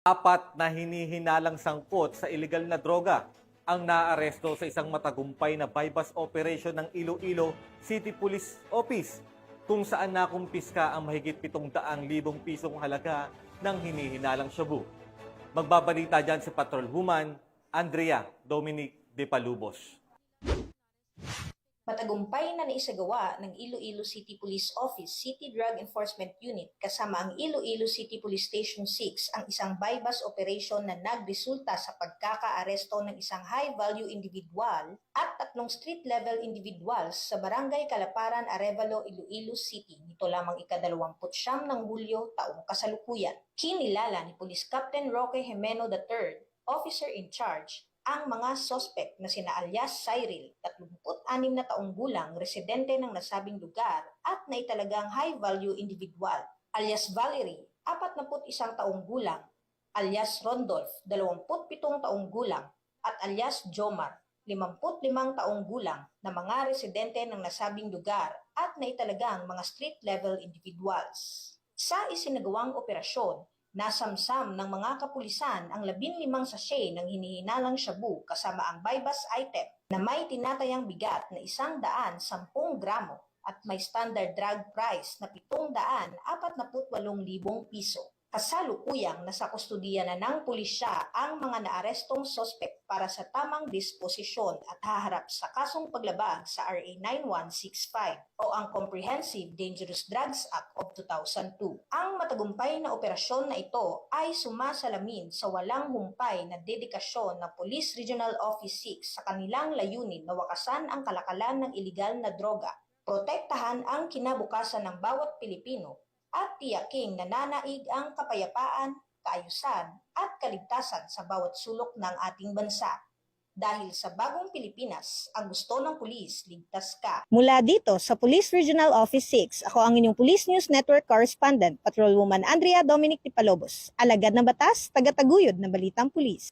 Apat na hinihinalang sangkot sa iligal na droga ang naaresto sa isang matagumpay na bypass operation ng Iloilo City Police Office kung saan nakumpiska ang mahigit 700,000 pisong halaga ng hinihinalang shabu. Magbabalita dyan si Patrolwoman Andrea Dominic de Palubos. Matagumpay na naisagawa ng Iloilo City Police Office City Drug Enforcement Unit kasama ang Iloilo City Police Station 6 ang isang bypass operation na nagresulta sa pagkakaaresto ng isang high-value individual at 3 street-level individuals sa Barangay Calaparan, Arevalo, Iloilo City nito lamang ika-29 ng Hulyo taong kasalukuyan. Kinilala ni Police Captain Roque Jimeno III, Officer in Charge, ang mga sospek na sina alias Cyril, 36 na taong gulang, residente ng nasabing lugar at naitalagang high-value individual, alias Valerie, 41 taong gulang, alias Rondolph, 27 taong gulang, at alias Jomar, 55 taong gulang na mga residente ng nasabing lugar at naitalagang mga street-level individuals. Sa isinagawang operasyon, nasamsam ng mga kapulisan ang 15 sachet ng hinihinalang shabu kasama ang bypass item na may tinatayang bigat na 110 gramo at may standard drug price na 748,000 piso. Kasalukuyang nasa kustudiya na ng pulisya ang mga naarestong sospek para sa tamang disposisyon at haharap sa kasong paglabag sa RA 9165 o ang Comprehensive Dangerous Drugs Act of 2002. Ang matagumpay na operasyon na ito ay sumasalamin sa walang humpay na dedikasyon ng Police Regional Office 6 sa kanilang layunin na wakasan ang kalakalan ng iligal na droga, protektahan ang kinabukasan ng bawat Pilipino, at tiyaking nananaig ang kapayapaan, kaayusan at kaligtasan sa bawat sulok ng ating bansa. Dahil sa bagong Pilipinas, ang gusto ng pulis, ligtas ka. Mula dito sa Police Regional Office 6, ako ang inyong Police News Network Correspondent, Patrolwoman Andrea Dominic de Palubos. Alagad ng batas, tagataguyod ng balitang pulis.